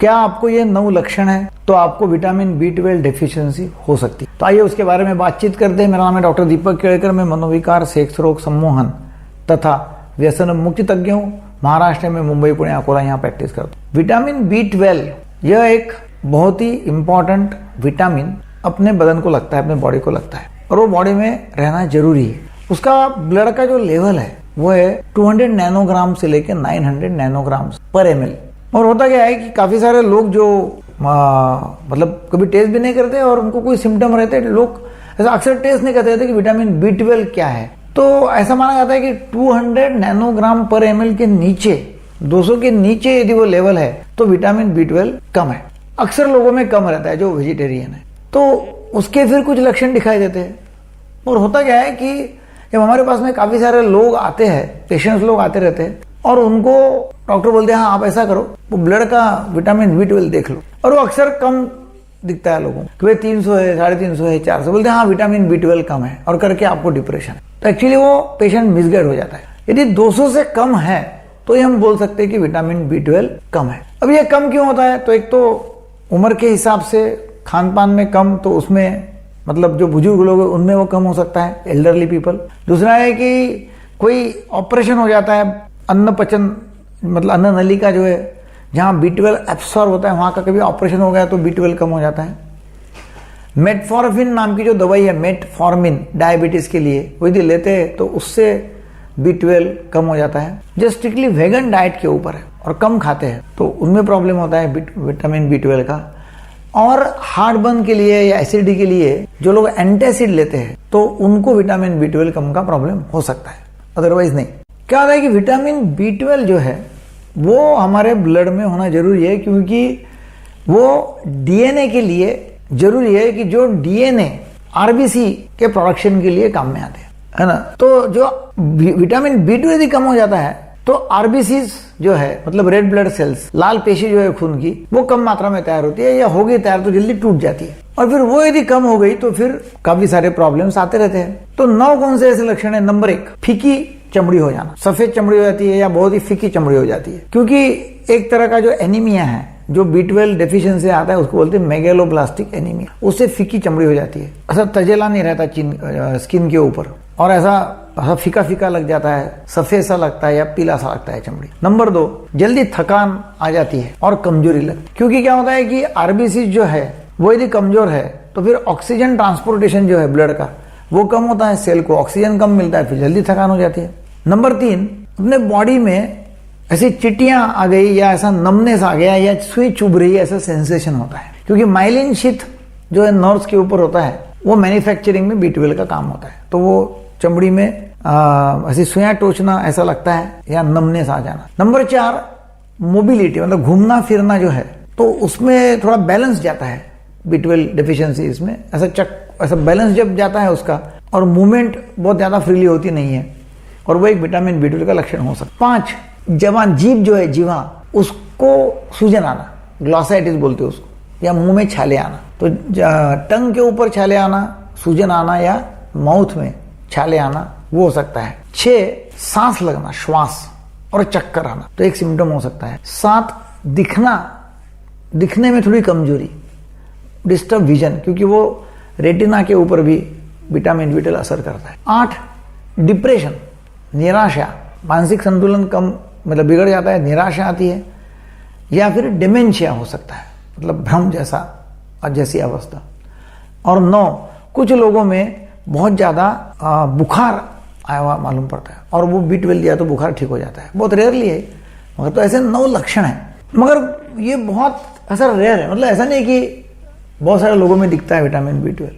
क्या आपको ये 9 लक्षण है तो आपको विटामिन B12 डेफिशिएंसी हो सकती है। तो आइए उसके बारे में बातचीत करते हैं। मेरा नाम है डॉक्टर दीपक केड़कर। मैं मनोविकार, सेक्स रोग, सम्मोहन तथा व्यसन मुक्ति तज्ञ हूँ। महाराष्ट्र में मुंबई, पुणे, अकोला यहाँ प्रैक्टिस करता हूँ। विटामिन B12 यह एक बहुत ही इंपॉर्टेंट विटामिन अपने बदन को लगता है, अपने बॉडी को लगता है, और वो बॉडी में रहना जरूरी है। उसका ब्लड का जो लेवल है वो है 200 नैनोग्राम से लेकर 900 नैनोग्राम पर ml। और होता क्या है कि काफी सारे लोग जो मतलब कभी टेस्ट भी नहीं करते और उनको कोई सिम्टम रहते, लोग ऐसा अक्सर टेस्ट नहीं करते रहते कि विटामिन B12 क्या है। तो ऐसा माना जाता है कि 200 नैनोग्राम पर ml के नीचे, 200 के नीचे यदि वो लेवल है तो विटामिन B12 कम है। अक्सर लोगों में कम रहता है जो वेजिटेरियन है, तो उसके फिर कुछ लक्षण दिखाई देते हैं। और होता क्या है कि जब हमारे पास में काफी सारे लोग आते हैं, पेशेंट्स लोग आते रहते हैं, और उनको डॉक्टर बोलते हैं हाँ आप ऐसा करो, वो ब्लड का विटामिन B12 देख लो, और वो अक्सर कम दिखता है लोगों को, 300 है, 350 है, 400, बोलते हैं हाँ विटामिन B12 कम है, और करके आपको डिप्रेशन। तो एक्चुअली वो पेशेंट मिसगाइड हो जाता है। यदि 200 से कम है तो ये हम बोल सकते हैं कि विटामिन B12 कम है। अब ये कम क्यों होता है? तो एक तो उम्र के हिसाब से खान पान में कम, तो उसमें मतलब जो बुजुर्ग लोग हैं उनमें वो कम हो सकता है, एल्डरली पीपल। दूसरा है कि कोई ऑपरेशन हो जाता है, अन्न पचन मतलब अन्न नली का जो है जहां B12 एब्सॉर्ब होता है वहां का कभी ऑपरेशन हो गया तो B12 कम हो जाता है। मेटफॉर्मिन नाम की जो दवाई है, मेटफॉर्मिन, डायबिटीज के लिए, वो यदि लेते हैं तो उससे B12 कम हो जाता है। जो स्ट्रिक्टली वेगन डाइट के ऊपर है और कम खाते हैं तो उनमें प्रॉब्लम होता है विटामिन B12 का। और हार्ट बर्न के लिए या एसिडिटी के लिए जो लोग एंटासिड लेते हैं तो उनको विटामिन B12 कम का प्रॉब्लम हो सकता है, अदरवाइज नहीं। क्या होता है कि विटामिन B12 जो है वो हमारे ब्लड में होना जरूरी है, क्योंकि वो डीएनए के लिए जरूरी है कि जो डीएनए आरबीसी के प्रोडक्शन के लिए काम में आते हैं, है ना। तो जो विटामिन B12 यदि कम हो जाता है तो आरबीसीज जो है मतलब रेड ब्लड सेल्स, लाल पेशी जो है खून की, वो कम मात्रा में तैयार होती है, या हो गई तैयार तो जल्दी टूट जाती है, और फिर वो यदि कम हो गई तो फिर काफी सारे प्रॉब्लम्स आते रहते हैं। तो 9 कौन से ऐसे लक्षण है? नंबर 1, फीकी चमड़ी हो जाना, सफेद चमड़ी हो जाती है या बहुत ही फीकी चमड़ी हो जाती है, क्योंकि एक तरह का जो एनीमिया है जो B12 डेफिशिएंसी आता है उसको बोलते हैं मेगेलोब्लास्टिक एनीमिया, उससे फीकी चमड़ी हो जाती है। ऐसा तजेला नहीं रहता स्किन के ऊपर, और ऐसा फीका फीका लग जाता है, सफेद सा लगता है या पीला सा लगता है चमड़ी। नंबर 2, जल्दी थकान आ जाती है और कमजोरी लगती है, क्योंकि क्या होता है कि आरबीसी जो है वो यदि कमजोर है तो फिर ऑक्सीजन ट्रांसपोर्टेशन जो है ब्लड का वो कम होता है, सेल को ऑक्सीजन कम मिलता है, फिर जल्दी थकान हो जाती है। नंबर 3, अपने बॉडी में ऐसी चिट्टियां आ गई या ऐसा नमनेस आ गया या सुई चुभ रही है, ऐसा सेंसेशन होता है, क्योंकि माइलिन शीथ जो है नर्व्स के ऊपर होता है वो मैन्युफैक्चरिंग में B12 का काम होता है। तो वो चमड़ी में ऐसी सुइयां टोचना ऐसा लगता है या नमनेस आ जाना। नंबर 4, मोबिलिटी मतलब घूमना फिरना जो है तो उसमें थोड़ा बैलेंस जाता है B12 डेफिशिएंसी इसमें, ऐसा बैलेंस जब जाता है उसका, और मूवमेंट बहुत ज्यादा फ्रीली होती नहीं है, और वो एक विटामिन B12 का लक्षण हो सकता है। 5, जवान जीभ जो है, जीवा, उसको सूजन आना, ग्लॉसाइटिस बोलते हैं उसको, या मुंह में छाले आना। तो टंग के ऊपर छाले आना, सूजन आना, या माउथ में छाले आना, वो हो सकता है। 6, सांस लगना, श्वास और चक्कर आना, तो एक सिम्टम हो सकता है। 7, दिखने में थोड़ी कमजोरी, डिस्टर्ब विजन, क्योंकि वो रेटिना के ऊपर भी विटामिन B12 असर करता है। 8, डिप्रेशन, निराशा, मानसिक संतुलन कम मतलब बिगड़ जाता है, निराशा आती है, या फिर डिमेंशिया हो सकता है, मतलब भ्रम जैसी अवस्था। और 9, कुछ लोगों में बहुत ज्यादा बुखार आया हुआ मालूम पड़ता है, और वो B12 दिया तो बुखार ठीक हो जाता है, बहुत रेयरली है, मगर तो ऐसे 9 लक्षण है, मगर ये बहुत ऐसा रेयर है, मतलब ऐसा नहीं कि बहुत सारे लोगों में दिखता है विटामिन B12।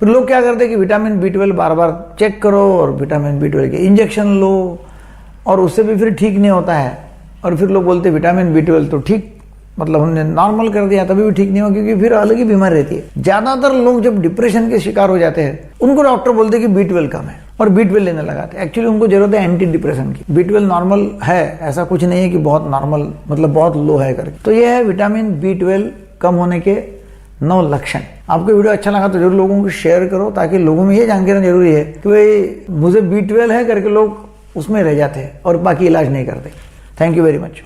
फिर लोग क्या करते हैं कि विटामिन B12 बार बार चेक करो और विटामिन B12 के इंजेक्शन लो, और उससे भी फिर ठीक नहीं होता है, और फिर लोग बोलते हैं विटामिन B12 तो ठीक, मतलब हमने नॉर्मल कर दिया तभी भी ठीक नहीं हो, क्योंकि फिर अलग ही बीमारी रहती है। ज्यादातर लोग जब डिप्रेशन के शिकार हो जाते हैं उनको डॉक्टर बोलते हैं कि B12 कम है और B12 लेने लगाते हैं। एक्चुअली उनको जरूरत है एंटी डिप्रेशन की। B12 नॉर्मल है, ऐसा कुछ नहीं है कि बहुत नॉर्मल मतलब बहुत लो है करके। तो ये है विटामिन B12 कम होने के 9 लक्षण। आपको वीडियो अच्छा लगा तो जरूर लोगों को शेयर करो, ताकि लोगों में ये जानकारी जरूरी है कि भाई मुझे B12 है करके लोग उसमें रह जाते हैं और बाकी इलाज नहीं करते। Thank you very much.